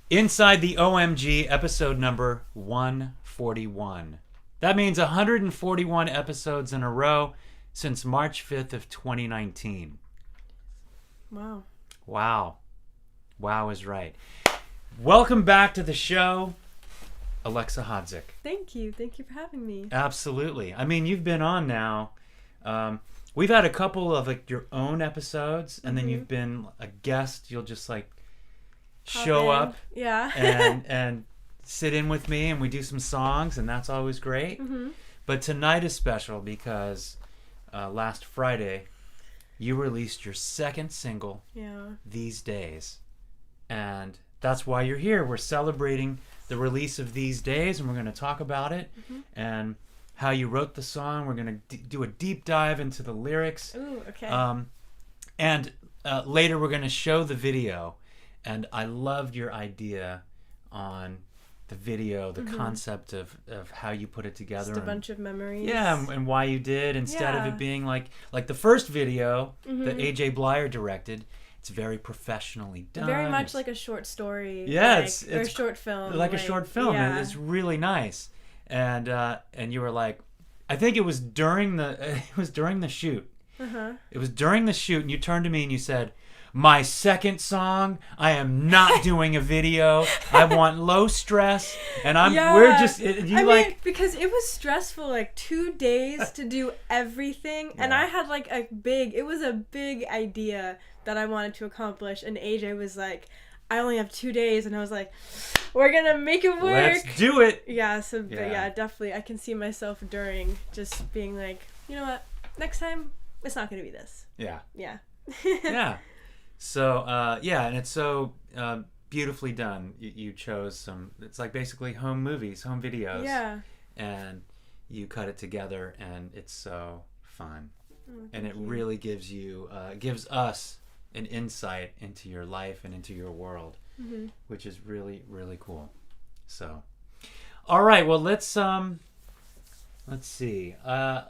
Inside the OMG, episode number 141. That means 141 episodes in a row since March 5th of 2019. Wow. Wow is right. Welcome back to the show, Alexa Hodzic. Thank you for having me. Absolutely. I mean, you've been on now. We've had a couple of like your own episodes, and then you've been a guest. You'll just like show up, and sit in with me, and we do some songs, and that's always great. But tonight is special because last Friday you released your second single, These Days, and that's why you're here. We're celebrating the release of These Days, and we're going to talk about it and how you wrote the song. We're going to do a deep dive into the lyrics. Ooh, okay. And later we're going to show the video. And I loved your idea on the video, the concept of how you put it together. Just a bunch of memories. Yeah, and why you did, instead of it being like the first video that AJ Blyer directed. It's very professionally done. Very much like a short story. Yeah, it's a short film. Like a short film. Yeah. It's really nice. And you were like, I think it was during the shoot. It was during the shoot, and you turned to me and you said, "My second song, I am not doing a video. I want low stress." And because it was stressful, like 2 days to do everything. And I had like it was a big idea that I wanted to accomplish. And AJ was like, "I only have 2 days." And I was like, "We're going to make it work. Let's do it." Yeah. So definitely I can see myself during just being like, you know what? Next time it's not going to be this. Yeah. Yeah. Yeah. So, and it's so beautifully done. You chose it's like basically home movies, home videos. Yeah. And you cut it together, and it's so fun. And it really gives us an insight into your life and into your world, which is really, really cool. So, all right, well, let's see.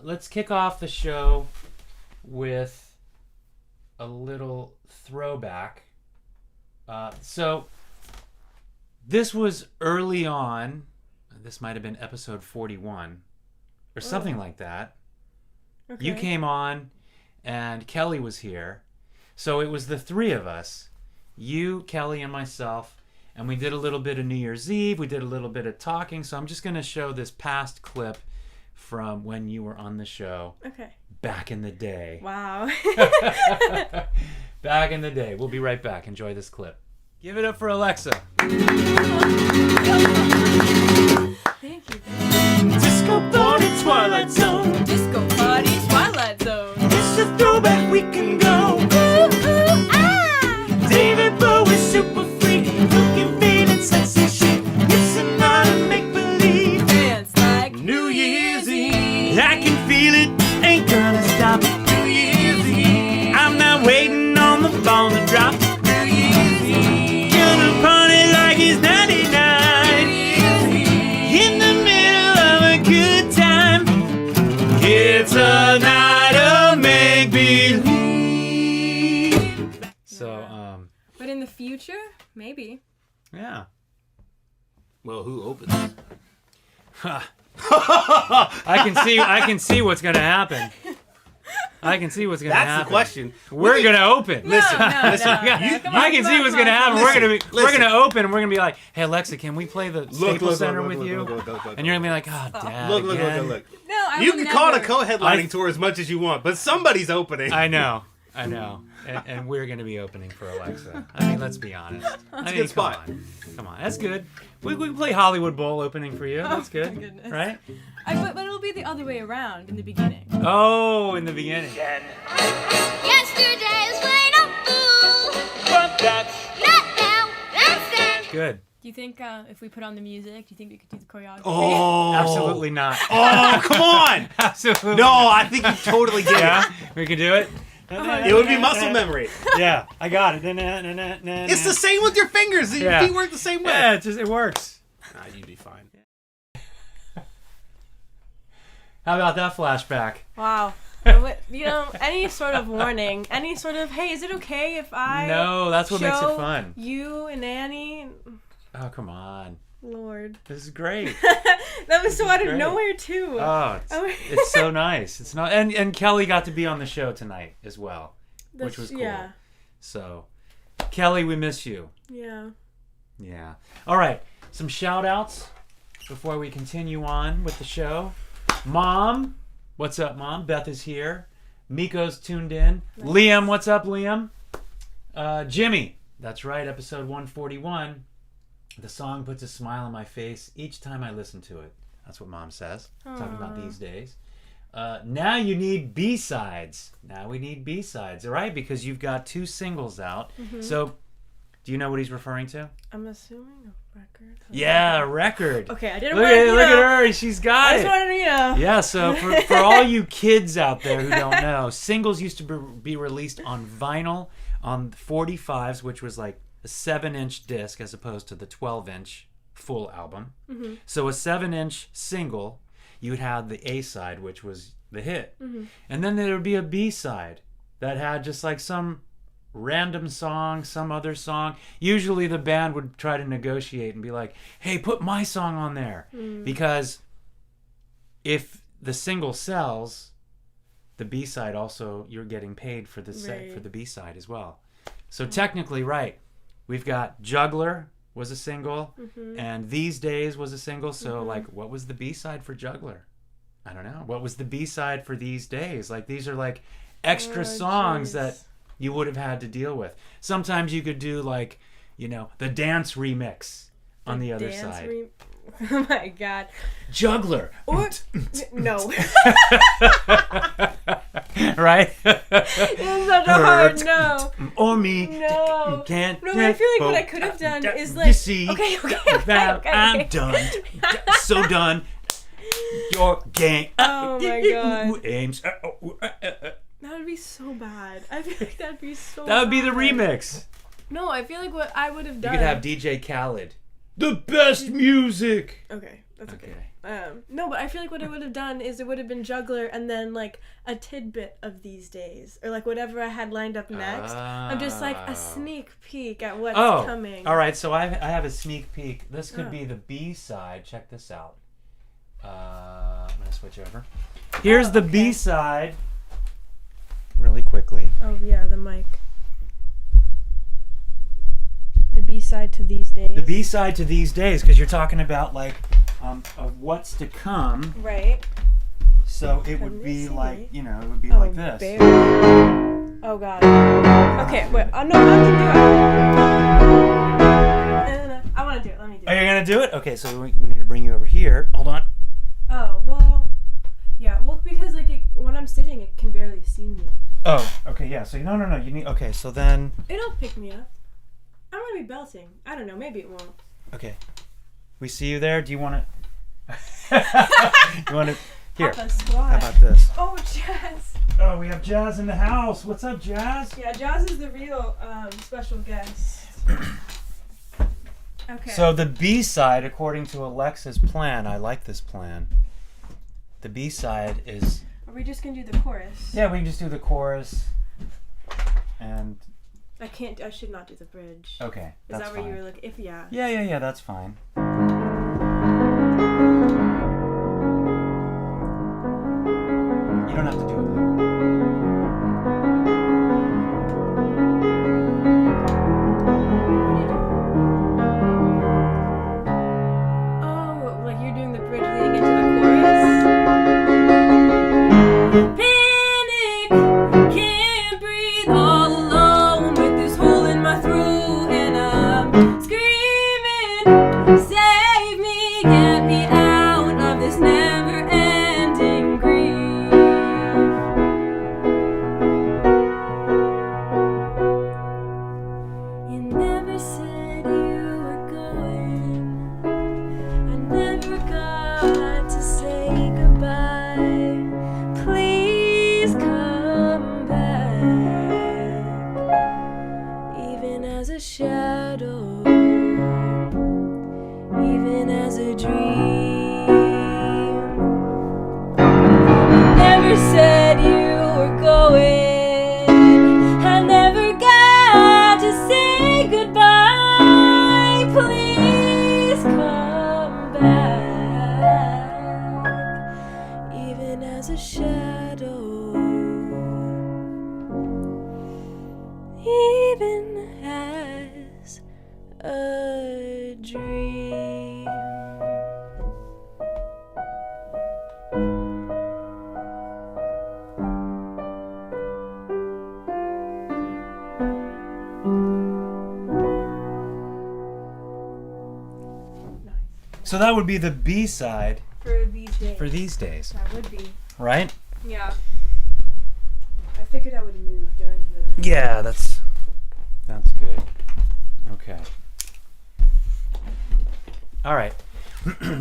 Let's kick off the show with a little throwback. So this was early on. This might have been episode 41 or something like that. Okay. You came on and Kelly was here. So it was the three of us, you, Kelly, and myself, and we did a little bit of New Year's Eve. We did a little bit of talking. So I'm just going to show this past clip from when you were on the show. Okay. Back in the day. Wow. Back in the day. We'll be right back. Enjoy this clip. Give it up for Alexa. Thank you. Disco party, Twilight Zone. Disco party, Twilight Zone. It's a throwback we can go. Ooh, ooh, ah. David Bowie, super freak. Looking, feeling sexy shit. It's a night of make-believe. Dance like New Year's Eve. I can feel it. Ain't gonna stop. New Year's Eve. I'm not waiting on the ball to drop. New Year's Eve. Gonna party like it's 99. New Year's Eve. In the middle of a good time. It's a night of make-believe. So, But in the future, maybe. Yeah. Well, who opens? I can see what's gonna happen. I can see what's gonna happen. That's the question. We're gonna open. Listen. I can see what's gonna happen. We're gonna open, and we're gonna be like, "Hey Alexa, can we play the Staples Center with you?" And you're gonna be like, "Oh, Dad." Look. No, You can call it a co-headlining tour as much as you want, but somebody's opening. I know. And we're going to be opening for Alexa. I mean, let's be honest. That's a good spot. Come on. That's good. We play Hollywood Bowl opening for you. That's good. My goodness. Right? But it'll be the other way around in the beginning. Oh, in the beginning. Yesterday's played a fool. But that's Not now. That's then. good. Do you think if we put on the music, do you think we could do the choreography? Oh, Absolutely not. Oh, come on! Absolutely. No, I think you totally get Yeah, it. we can do it. It would be muscle memory. Yeah, I got it. It's the same with your fingers. Your feet work the same way. Yeah, it works. Nah, you'd be fine. How about that flashback? Wow. Any sort of warning, any sort of, hey, is it okay if I No, that's what makes it fun. You and Annie. Oh, come on. Lord. This is great. That was so out of great. nowhere too. Oh, it's so nice. It's not, and Kelly got to be on the show tonight as well, which was cool. Yeah. So, Kelly, we miss you. Yeah. Yeah. All right. Some shout outs before we continue on with the show. Mom. What's up, Mom? Beth is here. Miko's tuned in. Nice. Liam. What's up, Liam? Jimmy. That's right. Episode 141. The song puts a smile on my face each time I listen to it. That's what Mom says. Talking about these days. Now you need B-sides. Now we need B-sides, all right? Because you've got 2 singles out. Mm-hmm. So, do you know what he's referring to? I'm assuming a record. Yeah, a record. Okay, I didn't look want to, look at her. She's got it. I just wanted to, Yeah, so for all you kids out there who don't know, singles used to be released on vinyl on 45s, which was like a 7-inch disc as opposed to the 12-inch full album. Mm-hmm. So a 7-inch single, you would have the A side, which was the hit. Mm-hmm. And then there would be a B side that had just like some random song, some other song. Usually the band would try to negotiate and be like, hey, put my song on there. Because if the single sells, the B side also, you're getting paid for the for the B side as well. So technically, right. We've got Juggler was a single, and These Days was a single. So, like, what was the B-side for Juggler? I don't know. What was the B-side for These Days? Like, these are, like, extra songs that you would have had to deal with. Sometimes you could do, like, you know, the dance remix on the other side. Oh, my God. Juggler. Or, no. Right? It's such a hard no. Or me. No. Can't. No, I feel like what I could have done is like. You see, okay. I'm done. So done. Your game. Oh my God. Aims. That would be so bad. I feel like that'd be so That would be the bad. remix. No, I feel like what I would have done. You could have DJ Khaled. The best music. Okay, that's okay. No, but I feel like what I would have done is it would have been Juggler and then like a tidbit of These Days or like whatever I had lined up next. I'm just like a sneak peek at what's coming. All right. So I have a sneak peek. This could be the B side. Check this out. I'm gonna switch over. Here's the B side. Really quickly. Oh yeah, the mic. The B-side to These Days. The B-side to These Days, because you're talking about like of what's to come. Right. So it would be like, you know, it would be like this. Barely. Oh God. Okay, wait. No, I can do it. No. I want to do it. Let me do it. Are you gonna do it? Okay, so we need to bring you over here. Hold on. Oh well. Yeah. Well, because like when I'm sitting, it can barely see me. Oh. Okay. Yeah. So no. You need. Okay. So then. It'll pick me up. I'm gonna be belting. I don't know. Maybe it won't. Okay. We see you there. Do you want to? You want to? Here. Papa squat. How about this? Oh, Jazz. Oh, we have Jazz in the house. What's up, Jazz? Yeah, Jazz is the real special guest. Okay. So the B side, according to Alexa's plan, I like this plan. The B side is. Are we just gonna do the chorus? Yeah, we can just do the chorus. And. I should not do the bridge. Okay, that's fine. Is that where you were looking? Yeah. Yeah, that's fine. You don't have to do it though. Oh, like you're doing the bridge leading into the chorus? Panic! Can't breathe all alone with this hole in my throat and I'm screaming, save me, get me out of this never-ending grief. You never said you were going. I never got to say goodbye. Please come back, even as a shadow, even as a dream. You never said you were going. I never got to say goodbye. Please So that would be the B-side For these days. for these days, That would be. right? Yeah. I figured I would move during the. Yeah, that's good. Okay. All right.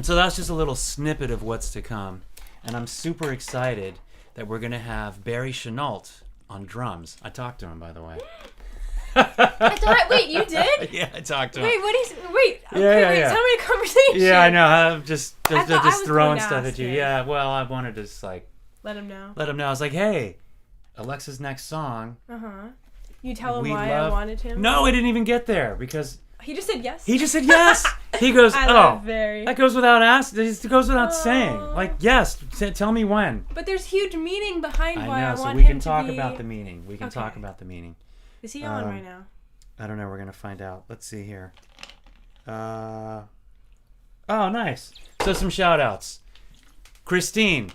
So that's just a little snippet of what's to come. And I'm super excited that we're going to have Barry Chenault on drums. I talked to him, by the way. Wait, you did? Yeah, I talked to him. Wait, what is? Wait. Yeah, Okay, yeah, wait. yeah. Tell me a conversation. Yeah, I know. I'm just I thought I was throwing going to stuff ask at you. it. Yeah, well, I wanted to just like Let him know. let him know. I was like, hey, Alexa's next song. You tell him we why love... I wanted him. No, it didn't even get there because He just said yes. he just said yes. He goes, I oh, love Barry. that goes without asking. It goes without saying. Aw. Like, yes, tell me when. But there's huge meaning behind why I I know, so want we him can to talk be... about the meaning. We can Okay. talk about the meaning. Is he on right now? I don't know. We're gonna find out. Let's see here. Oh, nice. So some shout outs. Christine,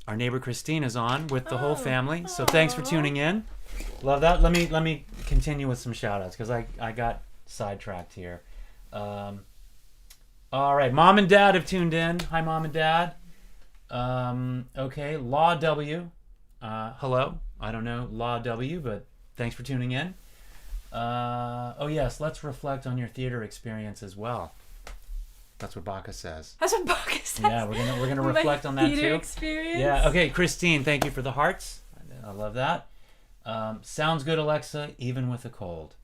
our neighbor Christine is on with the whole family. So thanks for tuning in. Love that. Let me continue with some shout outs because I got sidetracked here. All right, Mom and Dad have tuned in. Hi, Mom and Dad. Okay, Law W. Hello. I don't know Law W, but thanks for tuning in. Oh yes, let's reflect on your theater experience as well. That's what Baca says. That's what Bacchus says. Yeah, we're gonna reflect on that theater too. Experience. Yeah. Okay, Christine, thank you for the hearts. I love that. Sounds good, Alexa, even with a cold.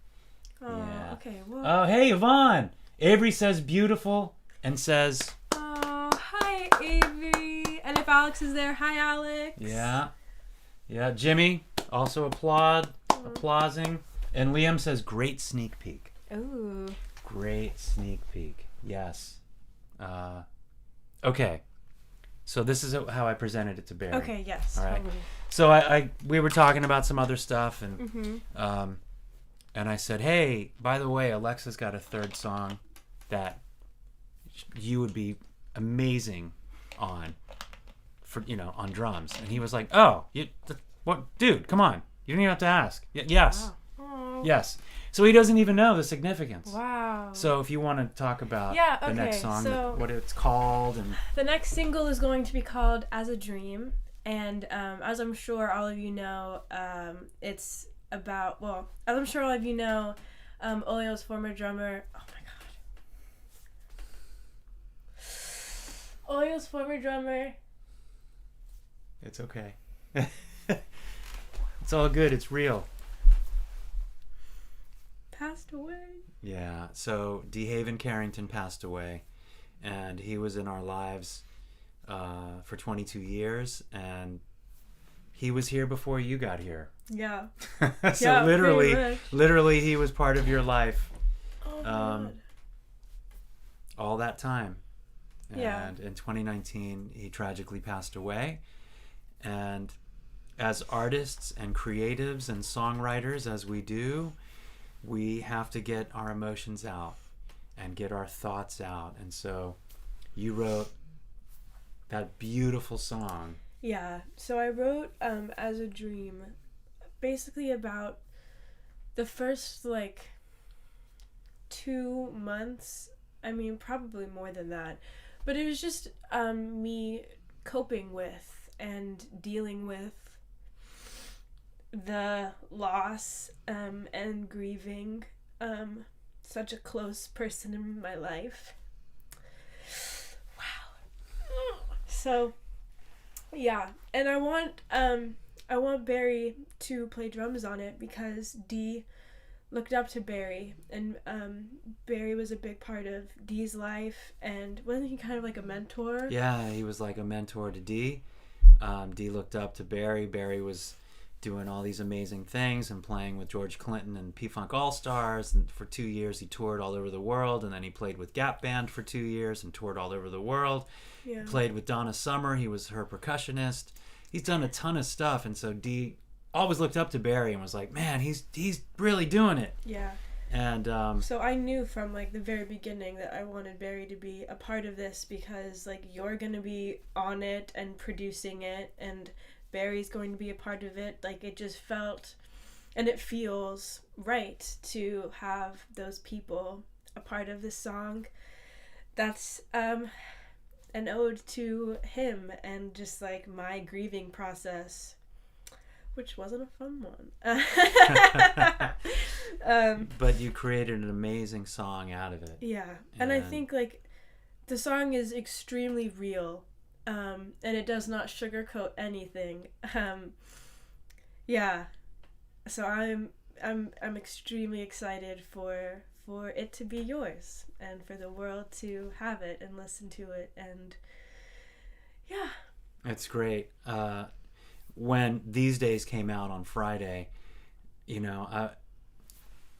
Oh, Yeah. okay. Well. Oh, hey, Yvonne. Avery says beautiful and says. Oh, hi, Avery. And if Alex is there, hi, Alex. Yeah. Yeah. Jimmy also applauding. And Liam says great sneak peek. Ooh. Great sneak peek. Yes. Okay. So this is how I presented it to Barry. Okay. Yes. All right. Totally. So we were talking about some other stuff and and I said, hey, by the way, Alexa's got a third song that you would be amazing on on drums. And he was like, oh, what, dude, come on. You don't even have to ask. Yes. Wow. Oh. Yes. So he doesn't even know the significance. Wow. So if you want to talk about the next song, so what it's called and the next single is going to be called As a Dream. And as I'm sure all of you know, it's about, well, as I'm sure all of you know, Olio's former drummer, oh my god. Olio's former drummer. it's okay. It's all good. It's real. Passed away. Yeah. So DeHaven Carrington passed away, and he was in our lives for 22 years, and he was here before you got here. Yeah. So Yeah, literally, he was part of your life. Oh, God. All that time. And Yeah. in 2019, he tragically passed away. And as artists and creatives and songwriters, as we do, we have to get our emotions out and get our thoughts out. And so you wrote that beautiful song. Yeah, so I wrote As a Dream basically about the first 2 months, I mean probably more than that, but it was just me coping with and dealing with the loss and grieving such a close person in my life. Wow. So yeah, and I want Barry to play drums on it because Dee looked up to Barry, and Barry was a big part of Dee's life, and wasn't he kind of like a mentor? Yeah, he was like a mentor to Dee. Dee looked up to Barry. Barry was doing all these amazing things and playing with George Clinton and P-Funk All-Stars, and for 2 years he toured all over the world, and then he played with Gap Band for 2 years and toured all over the world. Yeah. Played with Donna Summer. He was her percussionist. He's done a ton of stuff, and so Dee always looked up to Barry and was like, man, he's really doing it. Yeah. And so I knew from the very beginning that I wanted Barry to be a part of this because you're gonna be on it and producing it, and Barry's going to be a part of it. It just felt, and it feels right to have those people a part of this song. that's an ode to him and just like my grieving process, which wasn't a fun one. But you created an amazing song out of it. Yeah, and I think like the song is extremely real, and it does not sugarcoat anything. Yeah, so I'm extremely excited for it to be yours and for the world to have it and listen to it, and yeah. It's great. When These Days came out on Friday, you know,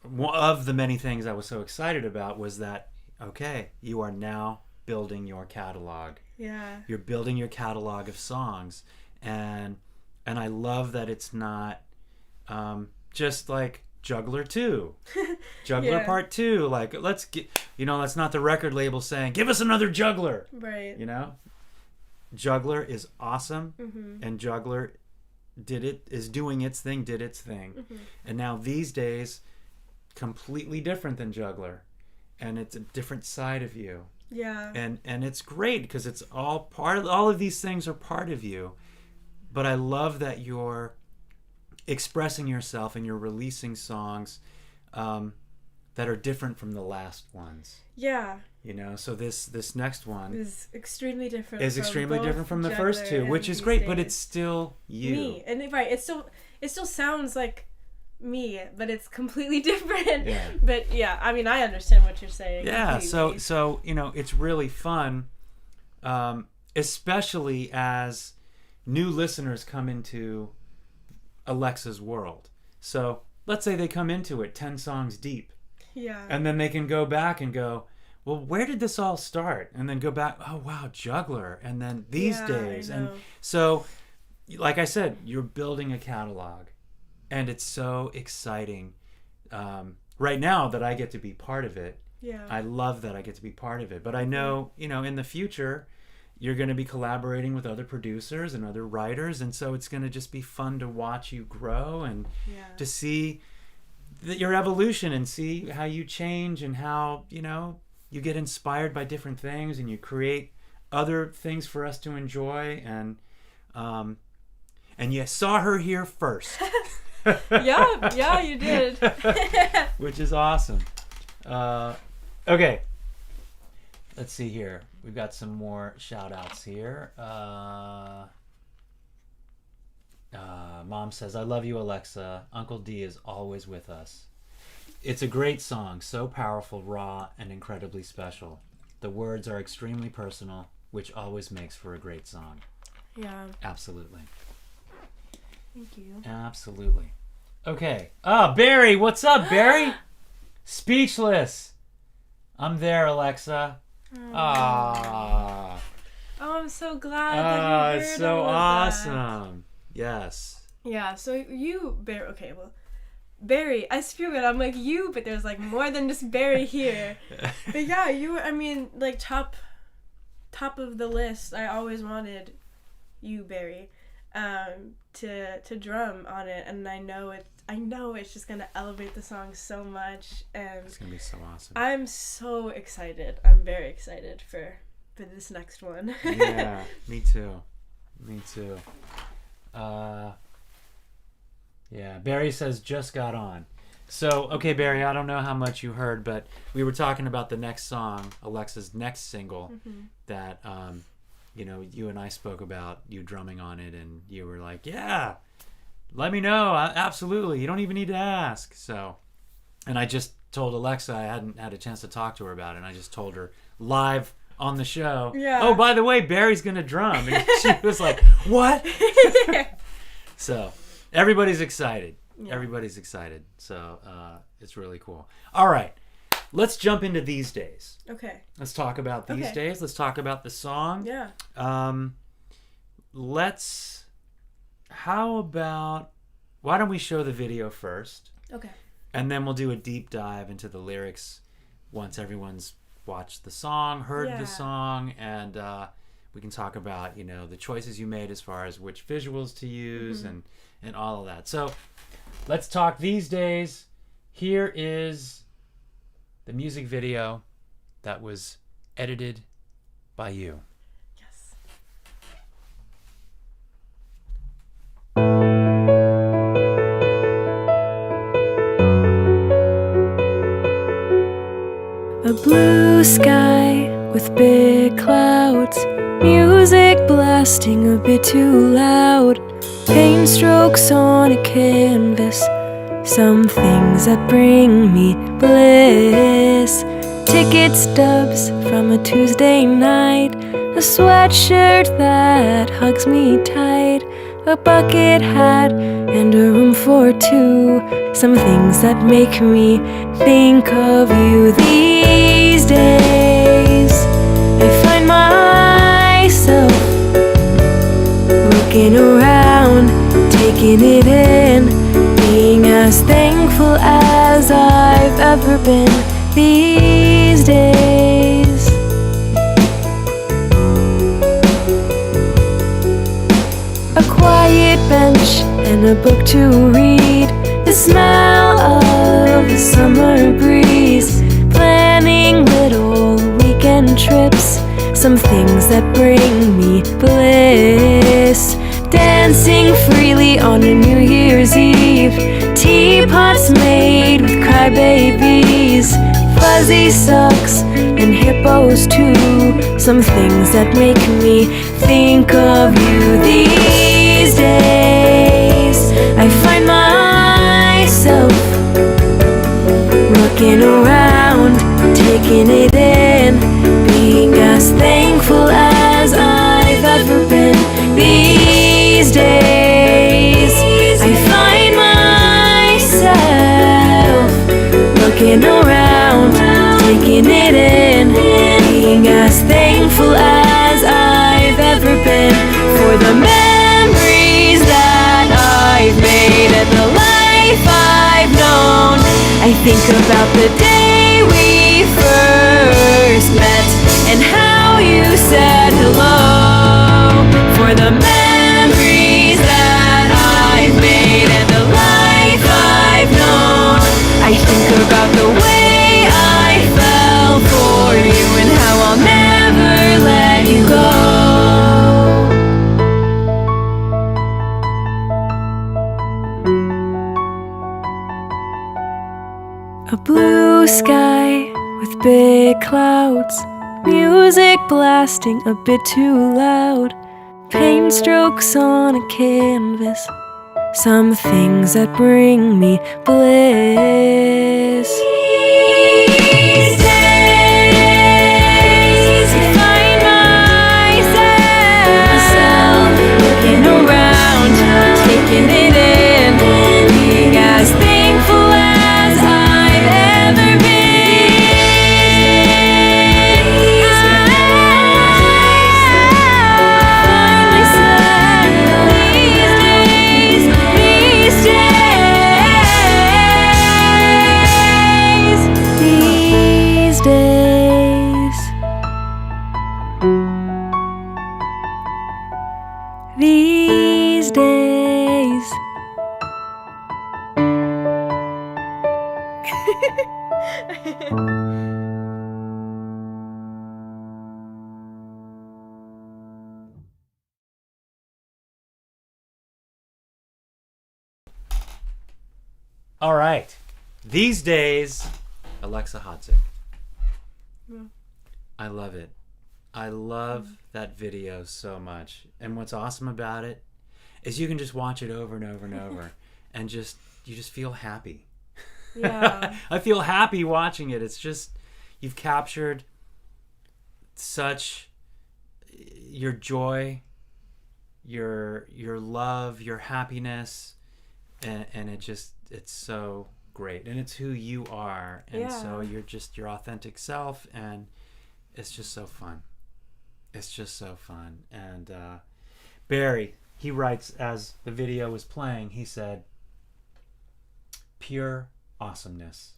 one of the many things I was so excited about was that, okay, you are now building your catalog. Yeah. You're building your catalog of songs, and I love that it's not just like Juggler 2, Juggler Part 2. Like, let's get, you know, that's not the record label saying, give us another Juggler. Right. You know, Juggler is awesome, and Juggler is doing its thing, did its thing. And now These Days, completely different than Juggler, and it's a different side of you. Yeah. And it's great because it's all part of, all of these things are part of you. But I love that you're expressing yourself and you're releasing songs that are different from the last ones. Yeah. You know, so this next one is extremely different. From the first two, which is great, but it's still you. Me. And right, it still sounds like me, but it's completely different. Yeah. But yeah, I mean, I understand what you're saying. Yeah, completely. so you know, it's really fun, especially as new listeners come into Alexa's world. So let's say they come into it 10 songs deep. Yeah. And then they can go back and go, well, where did this all start? And then go back, oh wow, Juggler, and then These Days. And so, like I said, you're building a catalog, and it's so exciting right now that I get to be part of it. Yeah. I love that I get to be part of it. But I know, you know, in the future, you're going to be collaborating with other producers and other writers, and so it's going to just be fun to watch you grow and to see your evolution and see how you change and how, you know, you get inspired by different things and you create other things for us to enjoy, and you saw her here first. yeah, you did. Which is awesome. Okay. Let's see here. We've got some more shout outs here. Mom says, I love you, Alexa. Uncle D is always with us. It's a great song, so powerful, raw, and incredibly special. The words are extremely personal, which always makes for a great song. Yeah. Absolutely. Thank you. Absolutely. Okay. Barry, what's up, Barry? Speechless. I'm there, Alexa. Oh, I'm so glad that you heard it's so all of awesome. Yes. Yeah, so you, Barry, okay, well, Barry, I spew it, I'm like you, but there's like more than just Barry here. But yeah, you were, I mean, like top of the list. I always wanted you, Barry, to drum on it, and I know it's just gonna elevate the song so much, and It's gonna be so awesome. I'm so excited. I'm very excited for this next one. Yeah, me too. Yeah, Barry says just got on. So, okay, Barry, I don't know how much you heard, but we were talking about the next song, Alexa's next single, that you know, you and I spoke about you drumming on it, and you were like, yeah, let me know. Absolutely. You don't even need to ask. So, and I just told Alexa, I hadn't had a chance to talk to her about it, and I just told her live on the show, oh, by the way, Barry's going to drum. And she was like, what? So, everybody's excited. Yeah. Everybody's excited. So, it's really cool. All right. Let's jump into These Days. Okay. Let's talk about These Days. Let's talk about the song. Yeah. Why don't we show the video first? Okay. And then we'll do a deep dive into the lyrics once everyone's watched the song, heard the song, and we can talk about, you know, the choices you made as far as which visuals to use and all of that. So let's talk These Days. Here is the music video that was edited by you. Yes. A blue sky with big clouds, music blasting a bit too loud, paint strokes on a canvas, some things that bring me bliss. Ticket stubs from a Tuesday night, a sweatshirt that hugs me tight, a bucket hat and a room for two, some things that make me think of you. These days I find myself looking around, taking it in, being as thankful as I've ever been. These days a quiet bench and a book to read, the smell of a summer breeze, planning little weekend trips, some things that bring me bliss, dancing freely on a New Year's Eve, teapots made with crybabies, fuzzy socks and hippos too, some things that make me think of you. These days I find myself looking around, taking it in, being as thankful as I've ever been. These days I find myself looking around, taking it in, being as thankful as I've ever been, for the memories that I've made and the life I've known. I think about the day we first met and how you said hello, for the memories that I've made and the life I've known. I think about the way I fell for you and how I'll never let you go. A blue sky with big clouds, music blasting a bit too loud, paint strokes on a canvas, some things that bring me bliss. These days I find myself looking around, taking it in, being as thankful as I've ever been. These days. All right. These days, Alexa Hodzic. Yeah. I love it. I love that video so much. And what's awesome about it is you can just watch it over and over and over and you just feel happy. Yeah. I feel happy watching it. It's just, you've captured such your joy, your love, your happiness, and it's so great. And it's who you are. And so you're just your authentic self, and it's just so fun. It's just so fun. And Barry, he writes, as the video was playing, he said, pure awesomeness.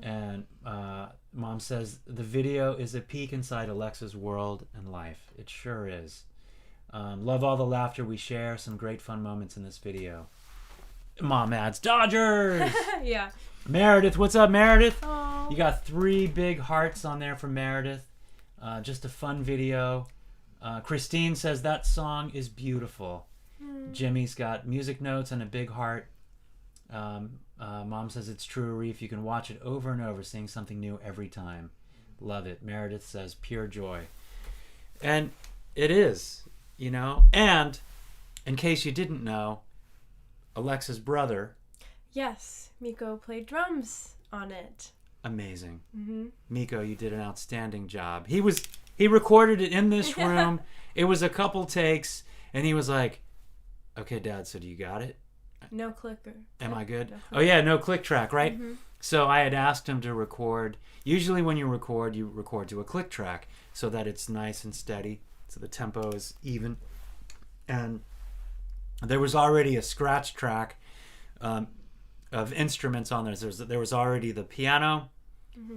And Mom says, the video is a peek inside Alexa's world and life. It sure is. Love all the laughter we share. Some great fun moments in this video. Mom adds, Dodgers! Yeah. Meredith, what's up, Meredith? Aww. You got 3 big hearts on there from Meredith. Just a fun video. Christine says that song is beautiful. Jimmy's got music notes and a big heart. Mom says it's true, Arif. You can watch it over and over, seeing something new every time. Love it. Meredith says pure joy. And it is, you know. And in case you didn't know, Alexa's brother. Yes, Miko played drums on it. Amazing. Miko, you did an outstanding job. He recorded it in this room. It was a couple takes, and he was like, "Okay, Dad, so do you got it? No clicker. Am I good?" No click. Oh yeah, no click track, right? So I had asked him to record. Usually when you record to a click track so that it's nice and steady, so the tempo is even. And there was already a scratch track of instruments on there. There was already the piano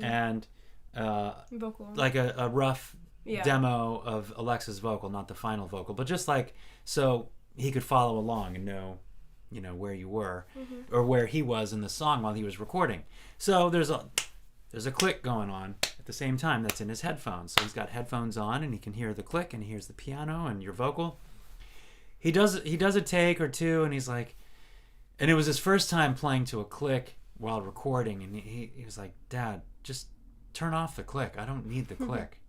and Vocal. like a rough demo of Alexa's vocal, not the final vocal, but just like so he could follow along and know, you know, where you were or where he was in the song while he was recording. So there's a click going on at the same time that's in his headphones. So he's got headphones on and he can hear the click and he hears the piano and your vocal. He does a take or two and he's like, and it was his first time playing to a click while recording, and he was like, "Dad, just turn off the click. I don't need the click."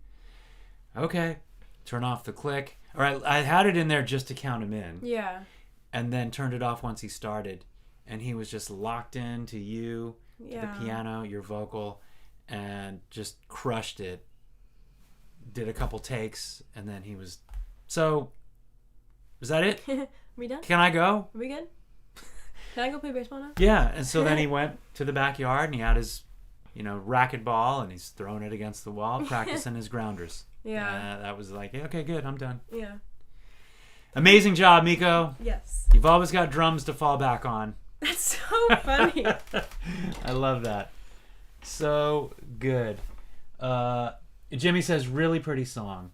Okay, turn off the click. All right, I had it in there just to count him in. Yeah. And then turned it off once he started, and he was just locked into you, to the piano, your vocal, and just crushed it. Did a couple takes, and then he was. So, is that it? We done? Can I go? Are we good? Can I go play baseball now? Yeah, and so then he went to the backyard and he had his, you know, racquetball and he's throwing it against the wall, practicing his grounders. Yeah. That was like, okay, good, I'm done. Yeah. Amazing job, Miko. Yes. You've always got drums to fall back on. That's so funny. I love that. So good. Jimmy says, really pretty song.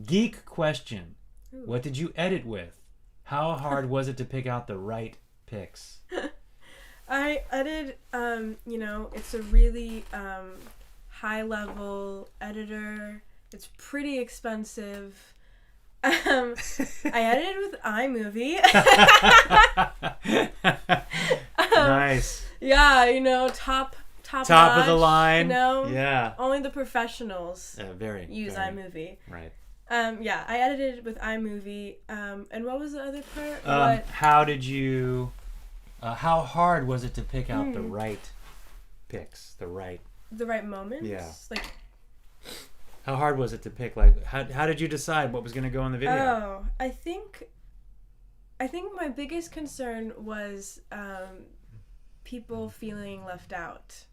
Geek question. Ooh. What did you edit with? How hard was it to pick out the right picks? I edited, you know, it's a really high level editor. It's pretty expensive. I edited with iMovie. Nice. Yeah, you know, top Top notch, of the line. You know, Yeah. only the professionals use very. iMovie. Right. Yeah, I edited with iMovie. And what was the other part? How did you? How hard was it to pick out the right picks? The right moments? Yeah. Like, how hard was it to pick? Like, how did you decide what was going to go in the video? Oh, I think my biggest concern was people feeling left out.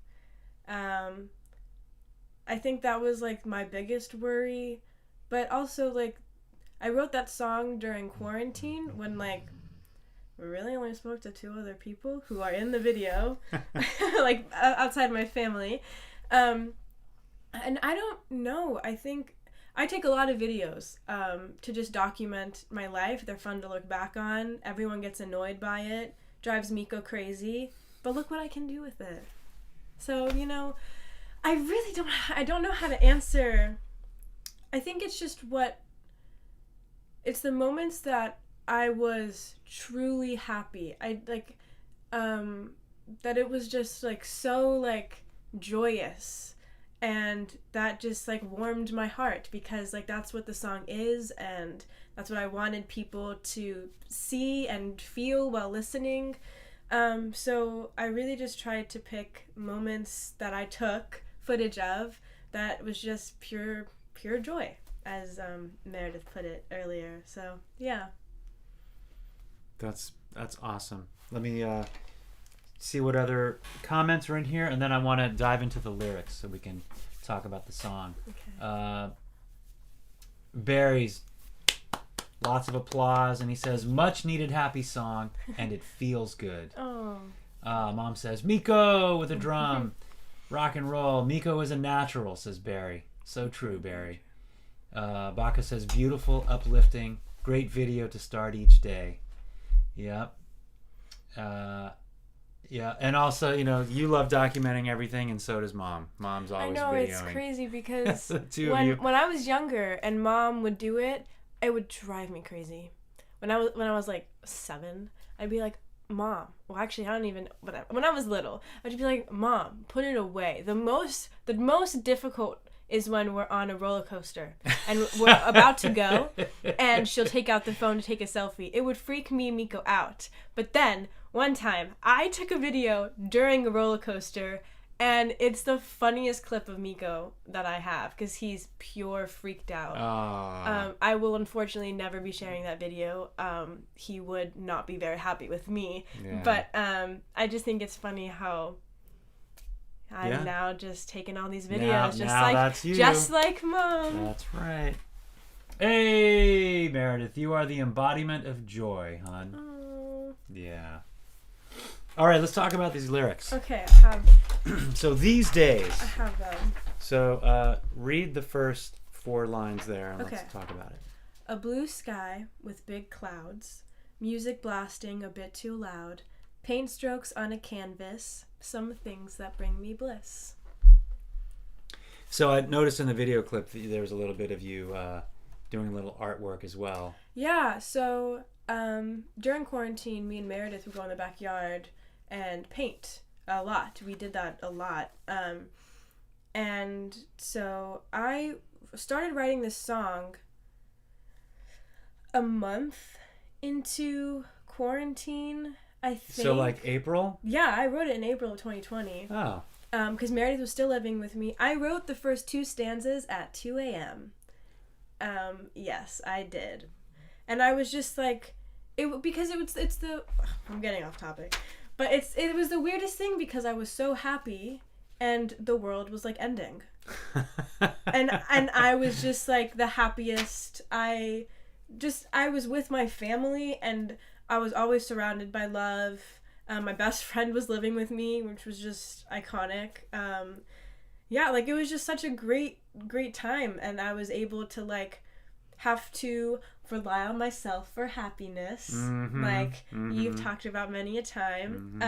I think that was like my biggest worry, but also like I wrote that song during quarantine when like we really only spoke to 2 other people who are in the video, like outside my family. And I don't know. I think I take a lot of videos to just document my life. They're fun to look back on. Everyone gets annoyed by it. Drives Miko crazy. But look what I can do with it. So, you know, I don't know how to answer. I think it's just it's the moments that I was truly happy. I like that it was just like so like joyous, and that just like warmed my heart because like that's what the song is, and that's what I wanted people to see and feel while listening. So I really just tried to pick moments that I took footage of that was just pure joy, as Meredith put it earlier. So yeah. That's awesome. Let me see what other comments are in here, and then I want to dive into the lyrics so we can talk about the song. Okay. Barry's lots of applause, and he says, "Much needed happy song, and it feels good." Oh. Mom says, "Miko with a drum, rock and roll. Miko is a natural," says Barry. So true, Barry. Baka says, "Beautiful, uplifting, great video to start each day." Yep. Yeah, and also, you love documenting everything, and so does Mom. Mom's always videoing. It's crazy because The two of you. when I was younger and Mom would do it, it would drive me crazy. When I was like 7, I'd be like, Mom. Well, actually, I don't even. Whatever. When I was little, I'd be like, Mom, put it away. The most difficult is when we're on a roller coaster and we're about to go, and she'll take out the phone to take a selfie. It would freak me and Miko out. But then one time, I took a video during a roller coaster, and it's the funniest clip of Miko that I have because he's pure freaked out. I will unfortunately never be sharing that video. He would not be very happy with me. Yeah. But I just think it's funny how I'm now just taking all these videos, just like Mom. That's right. Hey, Meredith, you are the embodiment of joy, hon. Oh. Yeah. All right, let's talk about these lyrics. Okay, I have. So these days. I have them. So read the first 4 lines there, and let's talk about it. A blue sky with big clouds, music blasting a bit too loud, paint strokes on a canvas, some things that bring me bliss. So I noticed in the video clip that there was a little bit of you doing a little artwork as well. Yeah, so during quarantine, me and Meredith would go in the backyard and paint a lot. We did that a lot. And so I started writing this song a month into quarantine, I think. So like April? Yeah, I wrote it in April of 2020. Oh. Because Meredith was still living with me. I wrote the first 2 stanzas at 2 a.m. Yes, I did. And I was just like, I'm getting off topic, but it was the weirdest thing because I was so happy and the world was like ending. and I was just like the happiest. I was with my family and I was always surrounded by love. My best friend was living with me, which was just iconic. It was just such a great time, and I was able to like have to rely on myself for happiness, you've talked about many a time.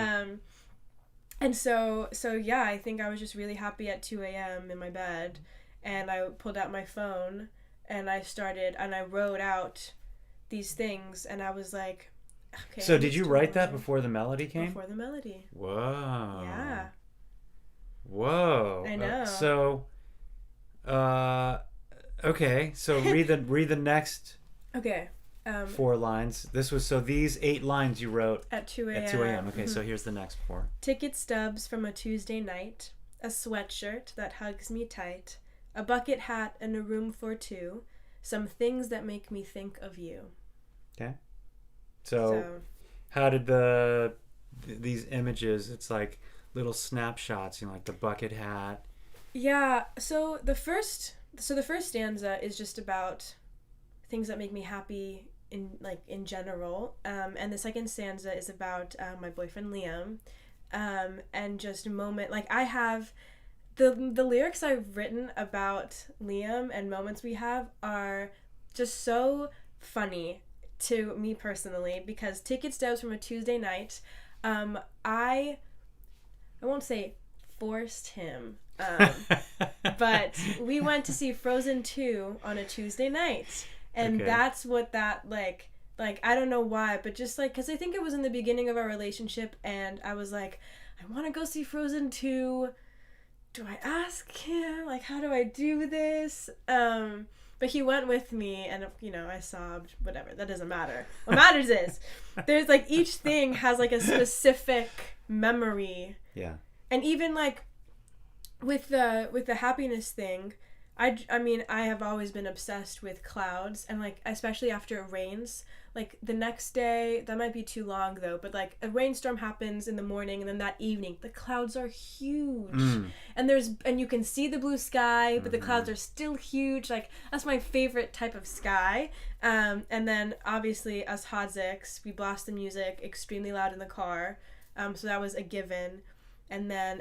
And so I think I was just really happy at 2 a.m. in my bed, and I pulled out my phone and I wrote out these things, and I was like, okay. So did you write that before the melody came? Before the melody. Whoa. Yeah. Whoa. I know. Okay. So read the next. Okay. 4 lines. These 8 lines you wrote at 2 a.m. At 2 a.m. Okay, so here's the next 4. Ticket stubs from a Tuesday night, a sweatshirt that hugs me tight, a bucket hat and a room for 2, some things that make me think of you. Okay. So how did these images, it's like little snapshots, like the bucket hat. Yeah, so the first stanza is just about things that make me happy in general, and the second stanza is about my boyfriend Liam, and just a moment, like I have the lyrics I've written about Liam and moments we have are just so funny to me personally, because ticket stubs from a Tuesday night, I won't say forced him, but we went to see Frozen 2 on a Tuesday night. And that's what that, like, I don't know why, but just, like, because I think it was in the beginning of our relationship, and I was like, I want to go see Frozen 2. Do I ask him? Like, how do I do this? But he went with me, and, I sobbed. Whatever, that doesn't matter. What matters is, there's, like, each thing has, like, a specific memory. Yeah. And even, like, with the happiness thing, I mean, I have always been obsessed with clouds, and, like, especially after it rains, like, the next day, that might be too long, though, but, like, a rainstorm happens in the morning, and then that evening, the clouds are huge, and you can see the blue sky, but the clouds are still huge, like, that's my favorite type of sky, and then, obviously, as Hodzics, we blast the music extremely loud in the car, so that was a given, and then,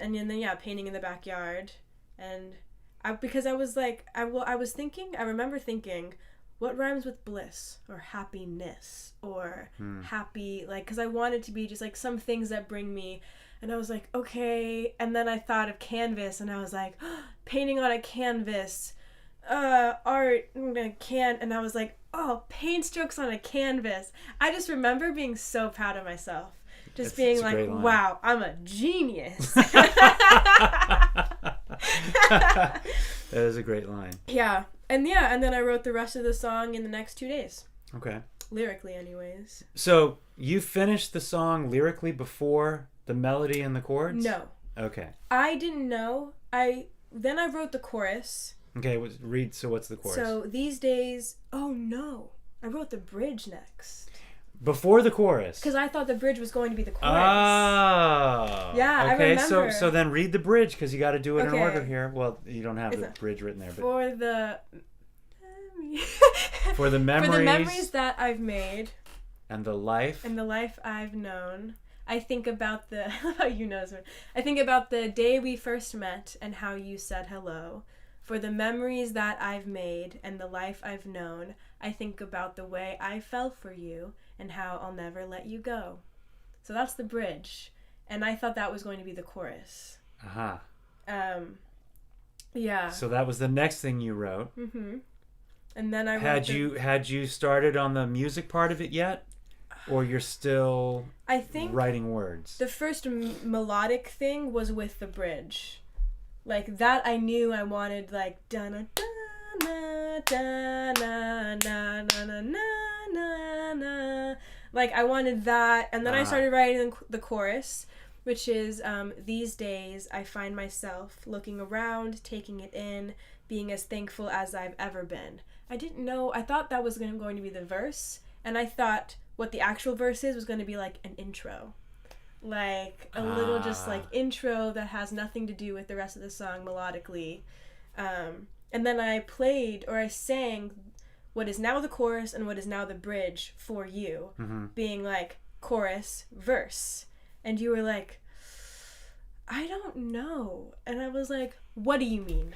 painting in the backyard, and because I was like, I remember thinking, what rhymes with bliss or happiness or happy, like, because I wanted to be just like some things that bring me And I was like, okay. And then I thought of canvas, and I was like, painting on a canvas, art, and I was like, oh, paint strokes on a canvas. I just remember being so proud of myself. Just being like, wow, I'm a genius. That is a great line. Yeah. And then I wrote the rest of the song in the next 2 days. Okay. Lyrically, anyways. So you finished the song lyrically before the melody and the chords? No. Okay. I didn't know. Then I wrote the chorus. Okay, so what's the chorus? So these days, oh no, I wrote the bridge next. Before the chorus? Because I thought the bridge was going to be the chorus. Oh. Yeah, okay, I remember. So then read the bridge, because you got to do it in order here. Well, you don't have the bridge written there. But for the... for the memories. For the memories that I've made. And the life. And the life I've known. I think about the... how you know this one. I think about the day we first met and how you said hello. For the memories that I've made and the life I've known, I think about the way I fell for you and how I'll never let you go. So that's the bridge. And I thought that was going to be the chorus. Aha. Yeah. So that was the next thing you wrote. Mm-hmm. And then I wrote had you started on the music part of it yet? Or you're still writing words? The first melodic thing was with the bridge. Like, that I knew I wanted, like, da-na-da-na, da-na-na-na-na-na-na. Like, I wanted that, and then I started writing the chorus, which is, these days I find myself looking around, taking it in, being as thankful as I've ever been. I didn't know, I thought that was going to be the verse, and I thought what the actual verse was going to be, like, an intro. Like a little just like intro that has nothing to do with the rest of the song melodically, and then I sang what is now the chorus and what is now the bridge for you, being like chorus verse, and you were like, I don't know, and I was like, what do you mean?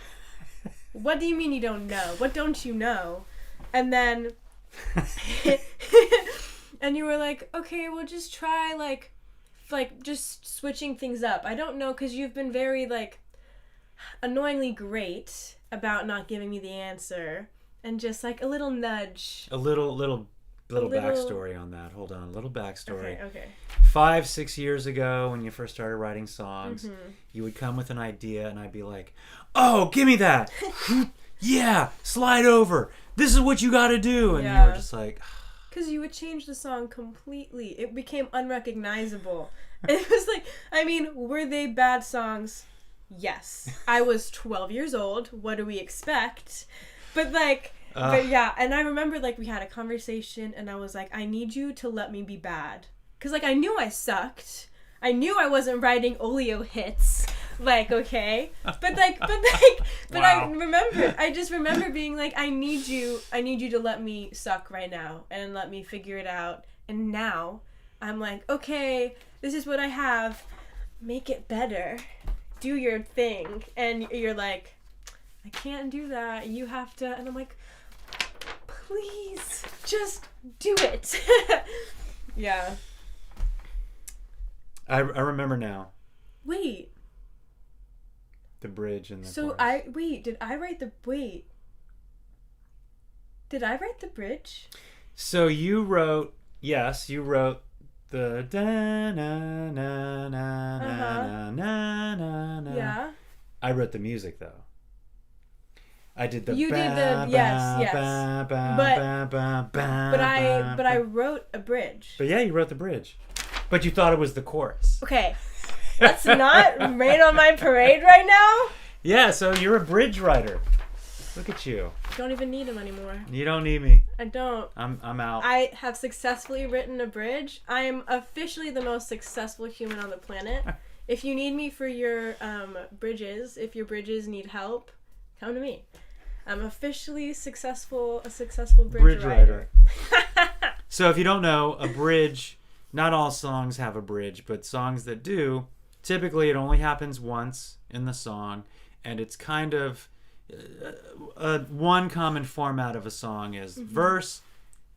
What do you mean you don't know? What don't you know? And then and you were like, okay, well just try like just switching things up. I don't know, because you've been very like annoyingly great about not giving me the answer, and just like a little nudge. A little backstory on that. Hold on, a little backstory. Okay. 5-6 years ago, when you first started writing songs, you would come with an idea, and I'd be like, "Oh, give me that! Yeah, slide over. This is what you got to do." And you were just like. Because you would change the song completely. It became unrecognizable. It was like, I mean, were they bad songs? Yes. I was 12 years old. What do we expect? But like, but yeah. And I remember like we had a conversation and I was like, I need you to let me be bad. Because like I knew I sucked. I knew I wasn't writing Olio hits. Like, okay. But wow. I just remember being like, I need you to let me suck right now and let me figure it out. And now I'm like, okay, this is what I have. Make it better. Do your thing. And you're like, I can't do that. You have to. And I'm like, please, just do it. Yeah. I remember now. Wait. The bridge and the So chorus. did I write the bridge? So you wrote the da na na na na na na na. Yeah. I wrote the music though. I did the. You did the yes. But I wrote a bridge. But yeah, you wrote the bridge. But you thought it was the chorus. Okay. Let's not rain on my parade right now. Yeah, so you're a bridge writer. Look at you. Don't even need him anymore. You don't need me. I don't. I'm out. I have successfully written a bridge. I am officially the most successful human on the planet. If you need me for your bridges, if your bridges need help, come to me. I'm officially a successful bridge writer. So if you don't know, a bridge, not all songs have a bridge, but songs that do, typically it only happens once in the song, and it's kind of one common format of a song is verse,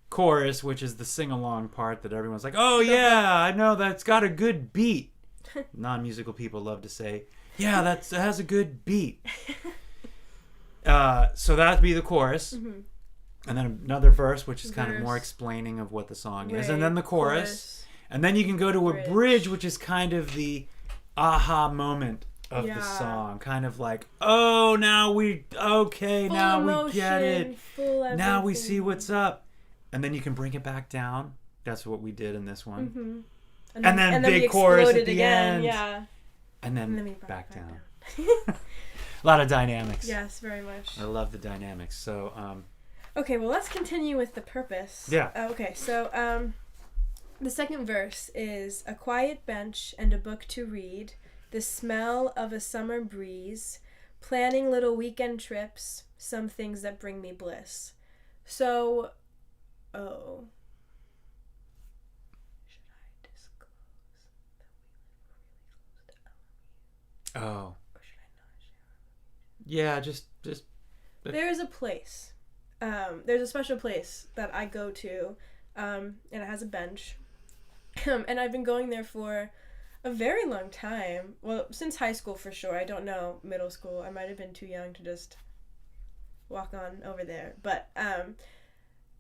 chorus, which is the sing-along part that everyone's like, oh yeah, I know, that's got a good beat. non-musical people love to say, yeah, that has a good beat. So that'd be the chorus. Mm-hmm. And then another verse, which is kind of more explaining of what the song is. And then the chorus. And then you can go to a bridge, which is kind of the aha moment of the song. Kind of like, oh, now we get it. Now we see what's up. And then you can bring it back down. That's what we did in this one. Mm-hmm. And then big chorus at the end. Yeah. And then back down. A lot of dynamics. Yes, very much. I love the dynamics. So, okay, well, let's continue with the purpose. Yeah. Okay, so the second verse is a quiet bench and a book to read, the smell of a summer breeze, planning little weekend trips, some things that bring me bliss. So, should I disclose that we live really close to OMG? oh. Or should I not share? Yeah, just. There's a place. There's a special place that I go to, and it has a bench. And I've been going there for a very long time. Well, since high school for sure. I don't know middle school. I might have been too young to just walk on over there. But I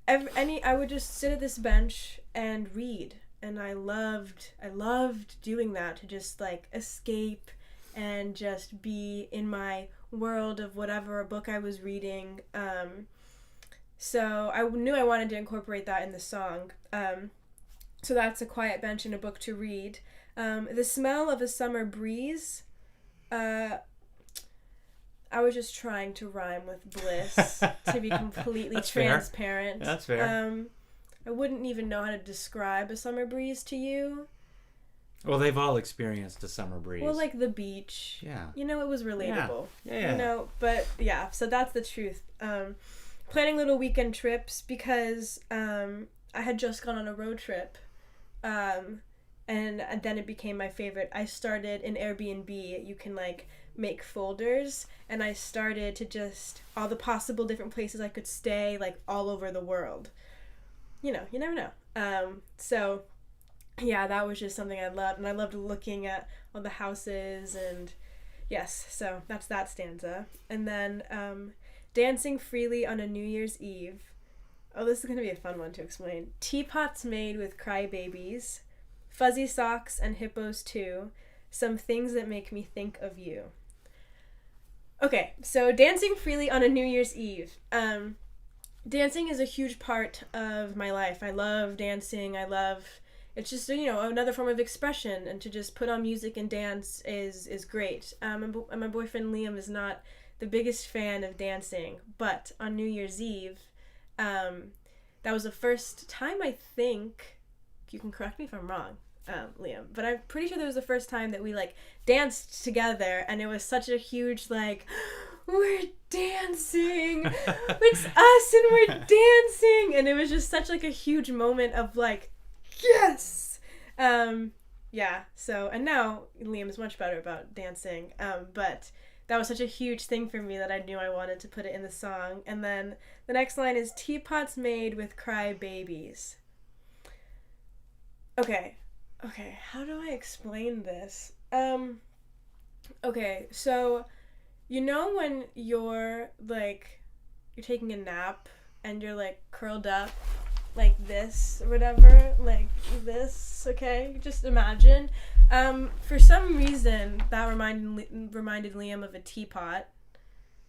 would just sit at this bench and read, and I loved doing that, to just like escape and just be in my world of whatever book I was reading. So I knew I wanted to incorporate that in the song. So that's a quiet bench and a book to read. The smell of a summer breeze. I was just trying to rhyme with bliss, to be completely transparent. Fair. That's fair. I wouldn't even know how to describe a summer breeze to you. Well, they've all experienced a summer breeze. Well, like the beach. Yeah. You know, it was relatable. Yeah. You know, but yeah, so that's the truth. Planning little weekend trips, because I had just gone on a road trip. And then it became my favorite. I started in Airbnb. You can like make folders, and I started to just all the possible different places I could stay, like all over the world. You know, you never know. So yeah, that was just something I loved, and I loved looking at all the houses, and yes, so that's that stanza. And then dancing freely on a New Year's Eve. Oh, this is going to be a fun one to explain. Teapots made with crybabies, fuzzy socks and hippos too, some things that make me think of you. Okay, so dancing freely on a New Year's Eve. Dancing is a huge part of my life. I love dancing. It's just, you know, another form of expression, and to just put on music and dance is great. And my boyfriend Liam is not the biggest fan of dancing, but on New Year's Eve, that was the first time, I think, you can correct me if I'm wrong, Liam, but I'm pretty sure that was the first time that we like danced together, and it was such a huge like, we're dancing, it's us and we're dancing, and it was just such like a huge moment of like, yes. Yeah, so, and now Liam is much better about dancing, but that was such a huge thing for me that I knew I wanted to put it in the song. And then the next line is teapots made with cry babies. Okay, how do I explain this? Okay, so you know when you're taking a nap and you're like curled up like this or whatever, like this, okay? Just imagine. For some reason that reminded Liam of a teapot.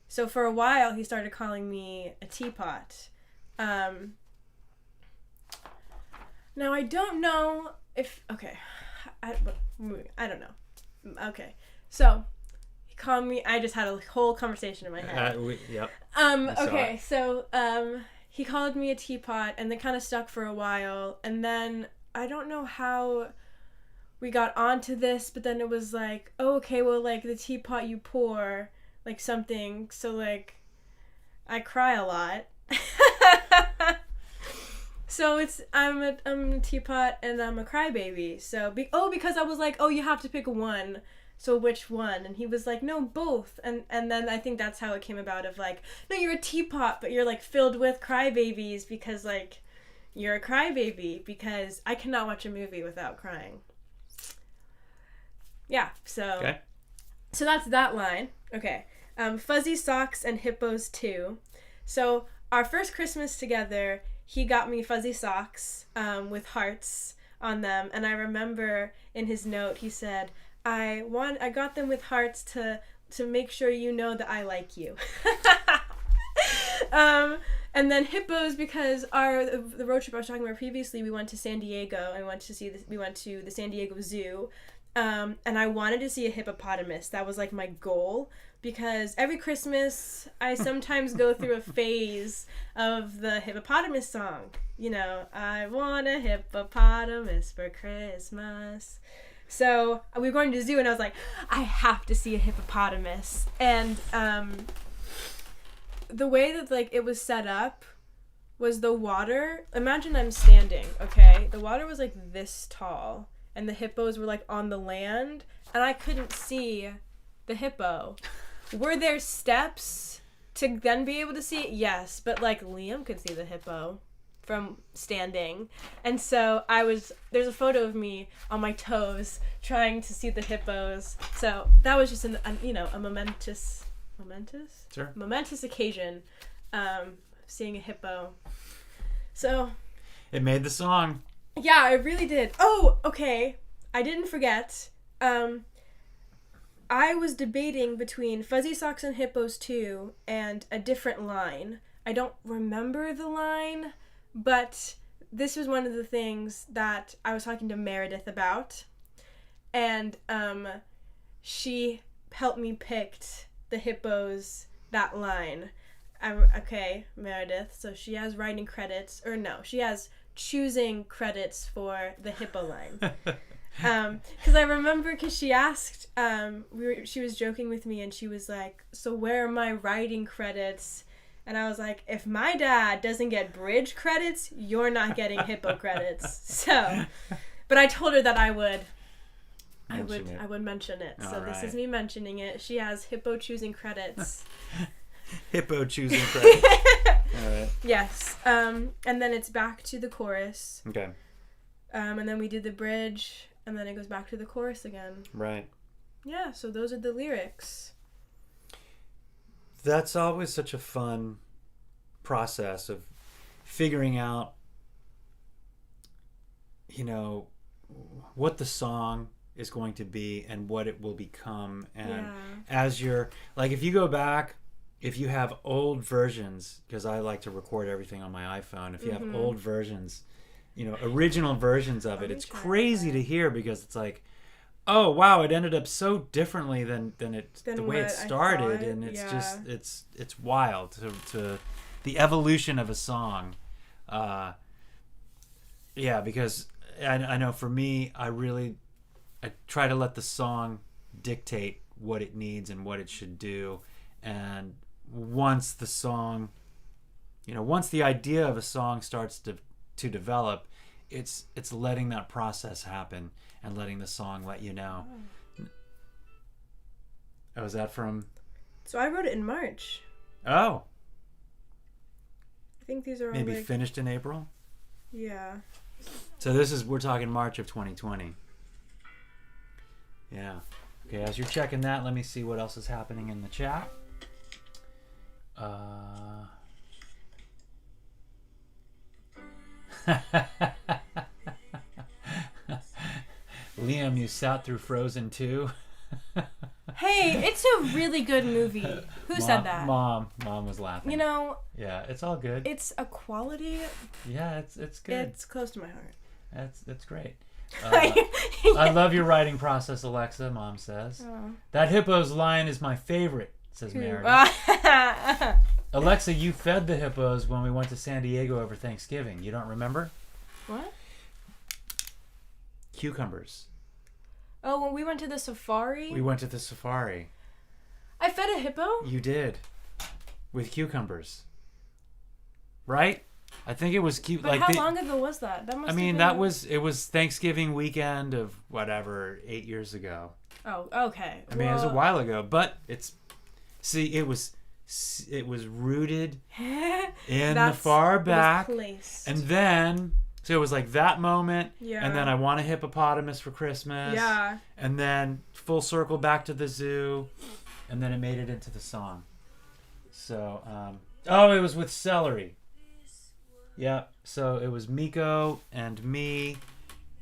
So for a while he started calling me a teapot. Now I don't know if, okay, I don't know. Okay, so he called me, I just had a whole conversation in my head. Yep. Okay, so he called me a teapot, and that kind of stuck for a while, and then I don't know how we got onto this, but then it was like, oh, okay, well, like, the teapot you pour, like, something, so, like, I cry a lot. So I'm a teapot, and I'm a crybaby, so, because I was like, oh, you have to pick one, so which one? And he was like, no, both, and then I think that's how it came about of, like, no, you're a teapot, but you're, like, filled with crybabies, because, like, you're a crybaby, because I cannot watch a movie without crying. Yeah, so Okay. so that's that line. Okay. Fuzzy socks and hippos too. So our first Christmas together, he got me fuzzy socks with hearts on them, and I remember in his note he said, I got them with hearts to make sure you know that I like you. And then hippos, because the road trip I was talking about previously, we went to San Diego and we went to the San Diego Zoo, and I wanted to see a hippopotamus. That was like my goal, because every Christmas I sometimes go through a phase of the hippopotamus song. You know, I want a hippopotamus for Christmas. So we were going to the zoo, and I was like, I have to see a hippopotamus. And the way that like it was set up was the water. Imagine I'm standing, okay? The water was like this tall, and the hippos were like on the land, and I couldn't see the hippo. Were there steps to then be able to see it? Yes, but like Liam could see the hippo from standing, and so there's a photo of me on my toes trying to see the hippos. So that was just a momentous Sure. momentous occasion, seeing a hippo. So It made the song. yeah, it really did. Oh, okay, I didn't forget. I was debating between Fuzzy Socks and Hippos 2 and a different line. I don't remember the line, but this was one of the things that I was talking to Meredith about, and she helped me pick the hippos, that line. Okay, Meredith, so she has writing credits, or no, she has choosing credits for the hippo line. Because I remember, because she asked, she was joking with me, and she was like, so where are my writing credits? And I was like, if my dad doesn't get bridge credits, you're not getting hippo credits. So, but I told her that I would mention it. So this is me mentioning it. She has hippo choosing credits. Hippo choosing credits. All right. Yes. And then it's back to the chorus. Okay. And then we do the bridge, and then it goes back to the chorus again. Right. Yeah, so those are the lyrics. That's always such a fun process of figuring out, what the song is going to be and what it will become. And as you're, like, if you go back, if you have old versions, because I like to record everything on my iPhone, if you have old versions, original versions of it, it's crazy to hear, because it's like, oh wow, it ended up so differently than the way it started, and it's just it's wild to the evolution of a song. Because I know for me, I try to let the song dictate what it needs and what it should do, and once the song, once the idea of a song starts to develop, it's letting that process happen and letting the song let you know. Oh, is that from? So I wrote it in March. Oh. I think these are all maybe finished in April? Yeah. So we're talking March of 2020. Yeah. Okay, as you're checking that, let me see what else is happening in the chat. Liam, you sat through Frozen 2. Hey, it's a really good movie. Who said that? Mom was laughing. Yeah, it's all good. It's a quality. Yeah, it's good. It's close to my heart. That's great. I love your writing process, Alexa, Mom says. Oh. That hippo's line is my favorite, says Meredith. Alexa, you fed the hippos when we went to San Diego over Thanksgiving. You don't remember? What? Cucumbers. Oh, when we went to the safari? We went to the safari. I fed a hippo? You did. With cucumbers. Right? I think it was cute. But how long ago was that? It was Thanksgiving weekend of whatever, 8 years ago. Oh, okay. It was a while ago, but it was rooted in the far back. Placed. And then So it was like that moment, Yeah. and then I Want a Hippopotamus for Christmas. Yeah. And then full circle back to the zoo, and then it made it into the song. So, it was with Celery. Yeah, so it was Miko and me,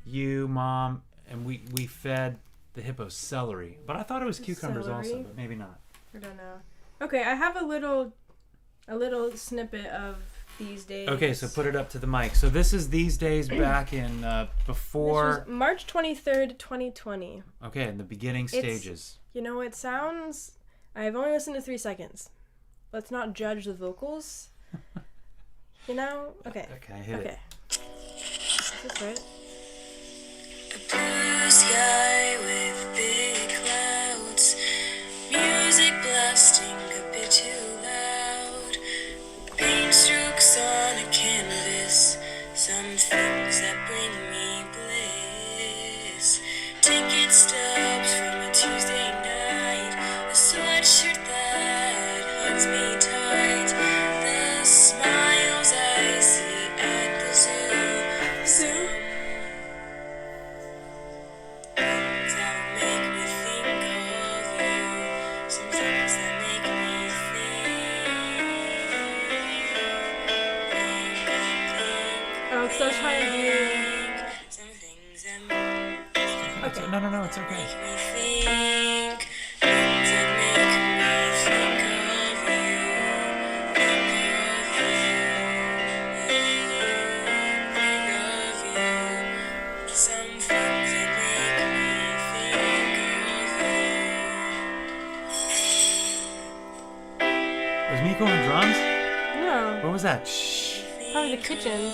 you, Mom, and we fed the hippos celery. But I thought it was cucumbers Celery? also, but maybe not. I don't know. Okay, I have a little snippet of These Days. Okay, so put it up to the mic. So this is These Days back in before... This was March 23rd, 2020. Okay, in the beginning stages. You know, it sounds... I've only listened to 3 seconds. Let's not judge the vocals. You know? Okay. Okay, hit it. Is this right? A blue sky with big clouds, music blasting a bit too loud, paint strokes on a canvas, some things that bring me bliss, ticket stubs from a Tuesday night, a sweatshirt that hugs me tight, the smiles I see at the zoo. Things that make me think of you. Some things that make me think. Oh, because I was trying to do... Some things that make No, it's okay. me think. Things that make me think of you. Think of you. Some things that make me think of you. Was Miko on drums? No. What was that? Shh. Probably the kitchen.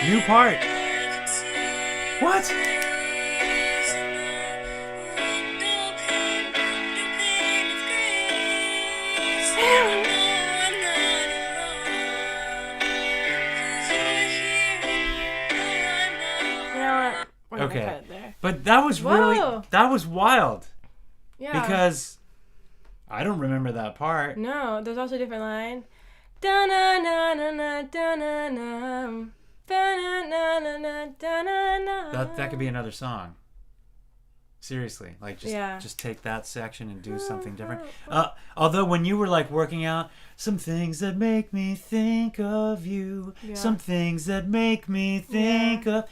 New part. What? You know what? We're gonna Okay. cut it there. But that was Whoa. that was wild. Yeah. Because I don't remember that part. No, there's also a different line. Da-na-na-na-na, da-na-na. Da-na-na-na-na, da-na-na. That could be another song. Seriously, like just take that section and do something different. Although when you were like working out, some things that make me think of you, some things that make me think of.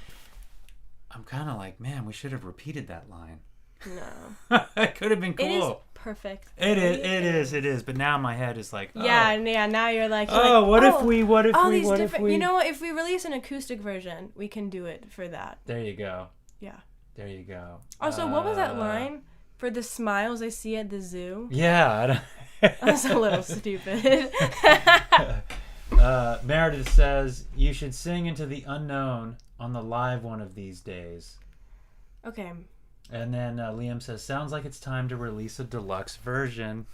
I'm kind of like, man, we should have repeated that line. No. It could have been cool. It is perfect. It is. But now my head is like, oh. Yeah. Now you're like, what if we? What if we? You know what? If we release an acoustic version, we can do it for that. There you go. Yeah. There you go. Also, what was that line for the smiles I see at the zoo? Yeah. That's a little stupid. Meredith says you should sing Into the Unknown on the live one of these days. Okay. And then Liam says, sounds like it's time to release a deluxe version.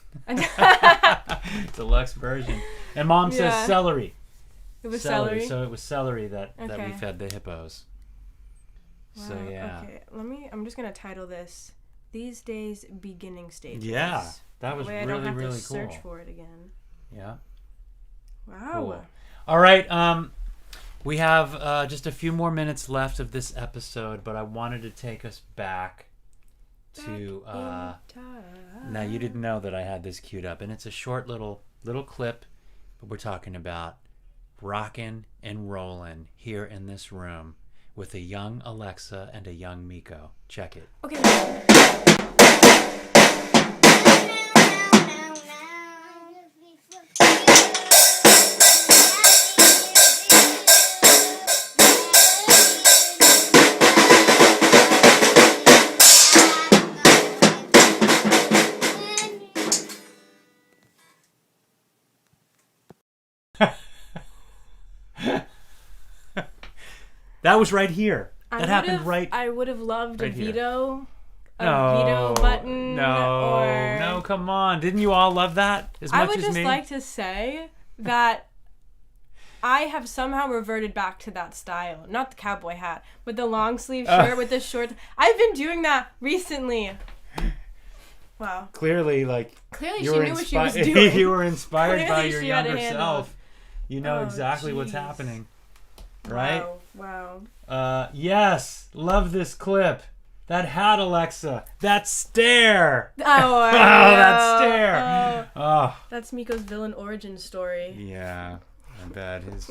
Deluxe version. And Mom says celery. It was celery. So it was celery that we Okay. fed the hippos. Wow, So yeah. Okay, I'm just gonna title this "These Days Beginning Stages." Yeah, that was That way I really, don't have really to cool. search for it again. Yeah. Wow. Cool. All right. We have just a few more minutes left of this episode, but I wanted to take us back to. Now you didn't know that I had this queued up, and it's a short little clip, but we're talking about rockin' and rollin' here in this room with a young Alexa and a young Miko. Check it. Okay. That was right here. That happened right. I would have loved right a here. veto. A No, veto button. no, come on! Didn't you all love that as I much would as just me? like to say that I have somehow reverted back to that style. Not the cowboy hat, but the long sleeve shirt with the short. I've been doing that recently. Wow. Clearly, she knew what she was doing. You were inspired by Clearly your she had a younger handle. self. You know exactly what's happening. Right? Wow. Yes. Love this clip. That hat, Alexa. That stare. Oh, that stare. Oh. That's Miko's villain origin story. Yeah. I bet his...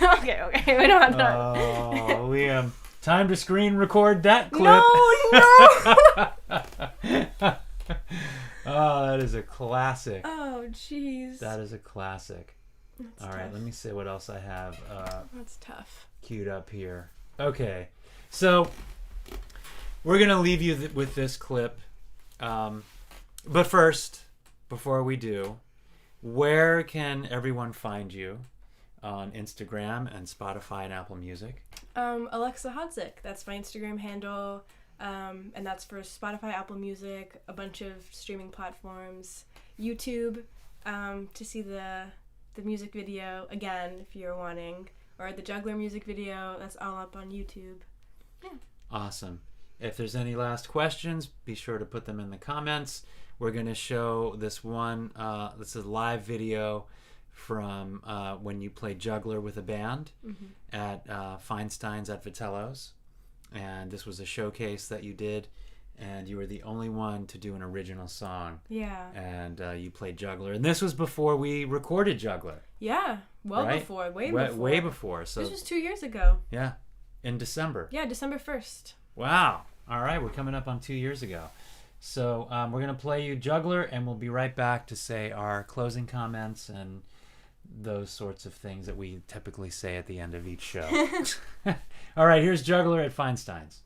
Okay. We don't have time. Oh, Liam. Time to screen record that clip. No. Oh, that is a classic. Oh, jeez. That is a classic. That's All right, tough. let me see what else I have That's tough. queued up here. Okay, so we're going to leave you with this clip. But first, before we do, where can everyone find you on Instagram and Spotify and Apple Music? Alexa Hodzic. That's my Instagram handle. And that's for Spotify, Apple Music, a bunch of streaming platforms, YouTube, to see the music video again if you're wanting, or the Juggler music video. That's all up on YouTube. Yeah. Awesome. If there's any last questions, be sure to put them in the comments. We're going to show this one. This is a live video from when you played Juggler with a band at Feinstein's at Vitello's. And this was a showcase that you did, and you were the only one to do an original song. Yeah. And you played Juggler. And this was before we recorded Juggler. Yeah. Well right? before. Way before. Way before. So this was 2 years ago. Yeah. In December. Yeah, December 1st. Wow. All right. We're coming up on 2 years ago. So we're going to play you Juggler, and we'll be right back to say our closing comments and those sorts of things that we typically say at the end of each show. All right, here's Juggler at Feinstein's.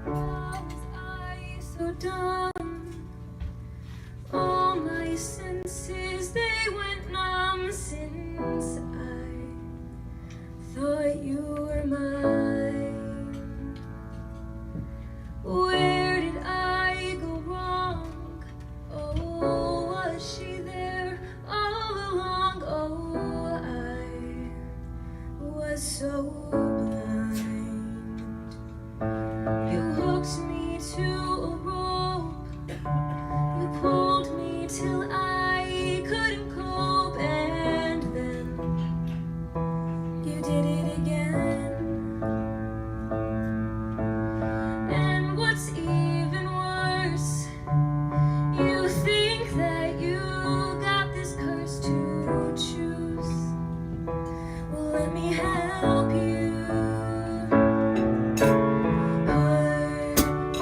Why was I so dumb? All my senses, they went numb since I thought you were mine. Where did I go wrong? Oh, was she there all along? Oh, I was so blind. You hooked me to a rope. You pulled me till I couldn't cope, and then you did it again. And what's even worse, you think that you got this curse to choose. Well, let me help you. Put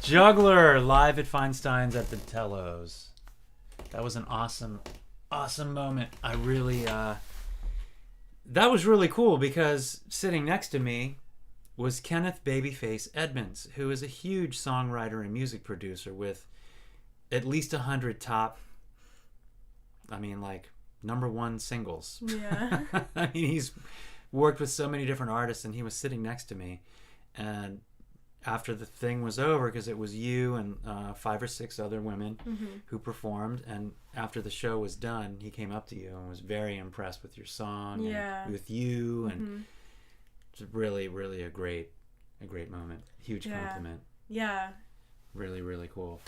Juggler live at Feinstein's at the Tellos. That was an awesome moment. I really that was really cool because sitting next to me was Kenneth Babyface Edmonds, who is a huge songwriter and music producer with at least 100 top, #1 singles. Yeah. I mean, he's worked with so many different artists, and he was sitting next to me. And after the thing was over, because it was you and 5 or 6 other women who performed, and after the show was done, he came up to you and was very impressed with your song and with you, and it's really, really a great moment. Huge compliment. Yeah. Really, really cool.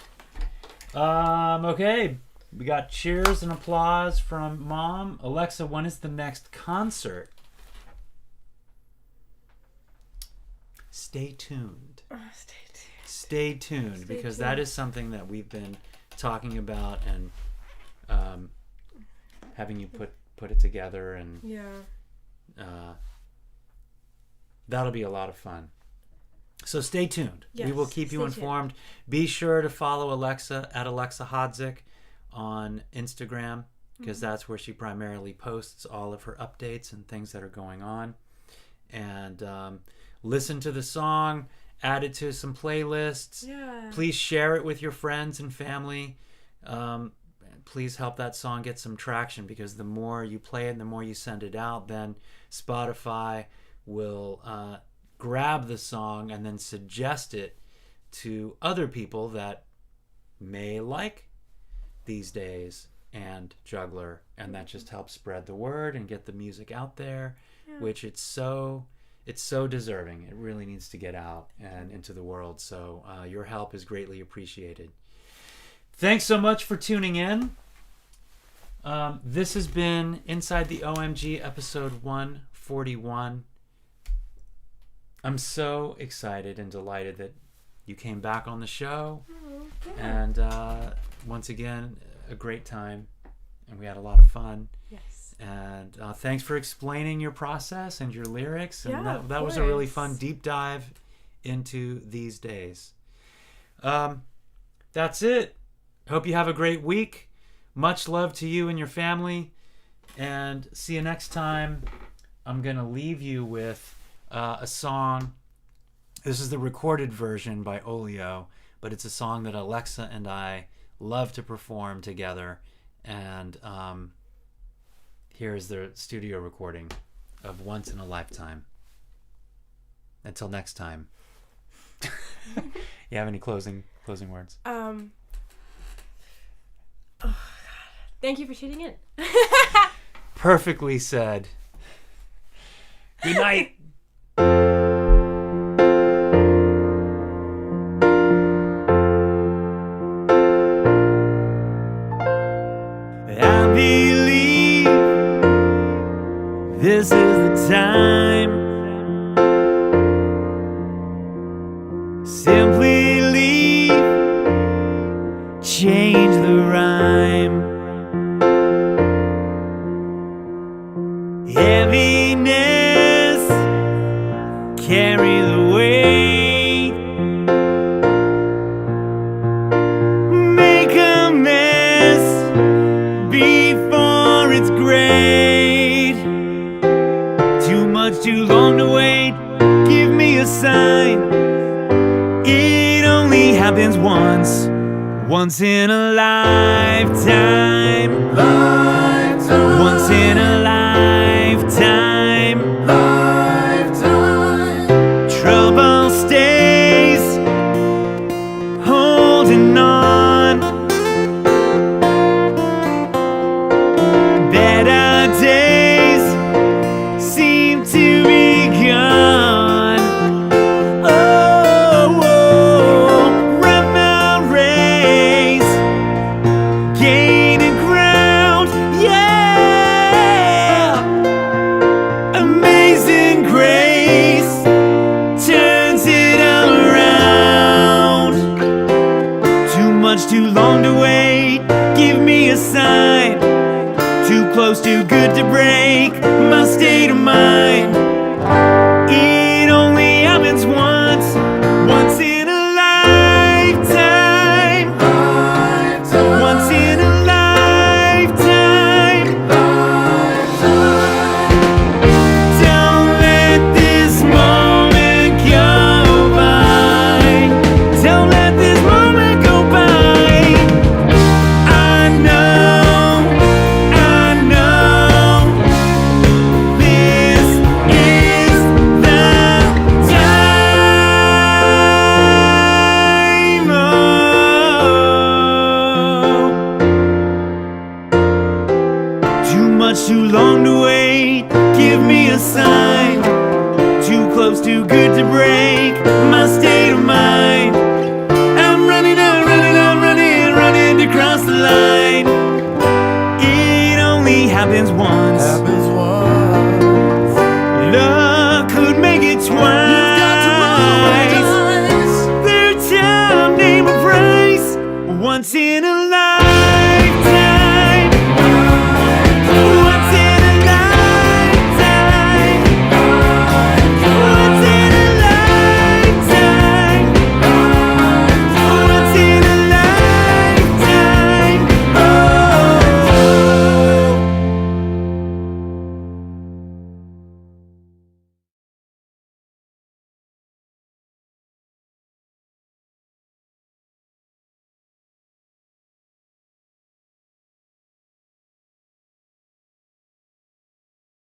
Okay, we got cheers and applause from Mom. Alexa, when is the next concert? Stay tuned. Stay tuned, because that is something that we've been talking about and having you put it together, and that'll be a lot of fun. So stay tuned. Yes, we will keep you informed. Be sure to follow Alexa at Alexa Hodzic on Instagram, because that's where she primarily posts all of her updates and things that are going on. And listen to the song, add it to some playlists. Yeah. Please share it with your friends and family. Please help that song get some traction, because the more you play it and the more you send it out, then Spotify will grab the song and then suggest it to other people that may like These Days and Juggler, and that just helps spread the word and get the music out there, which it's so deserving. It really needs to get out and into the world. So your help is greatly appreciated. Thanks so much for tuning in. This has been Inside the OMG, episode 141. I'm so excited and delighted that you came back on the show. And once again, a great time. And we had a lot of fun. Yes. And thanks for explaining your process and your lyrics. And Yeah, that was a really fun deep dive into These Days. That's it. Hope you have a great week. Much love to you and your family. And see you next time. I'm going to leave you with a song. This is the recorded version by Olio, but it's a song that Alexa and I love to perform together. And here's the studio recording of Once in a Lifetime. Until next time. You have any closing words? Oh God. Thank you for tuning in. Perfectly said. Good night. I believe this is the time. Simply leave, change the rhyme. Heaviness, carry the weight. Make a mess before it's great. Too much, too long to wait. Give me a sign. It only happens once in a lifetime. Once in a lifetime. Trouble stays holding on. Better days seem to be gone. Run my race, gaining ground, yeah. Amazing grace turns it around. Too much, too long to wait. Give me a sign. Too close, too good to break my state of mind. It only happens once in a lifetime. to wait. Give me a sign. Too close, too good to break. My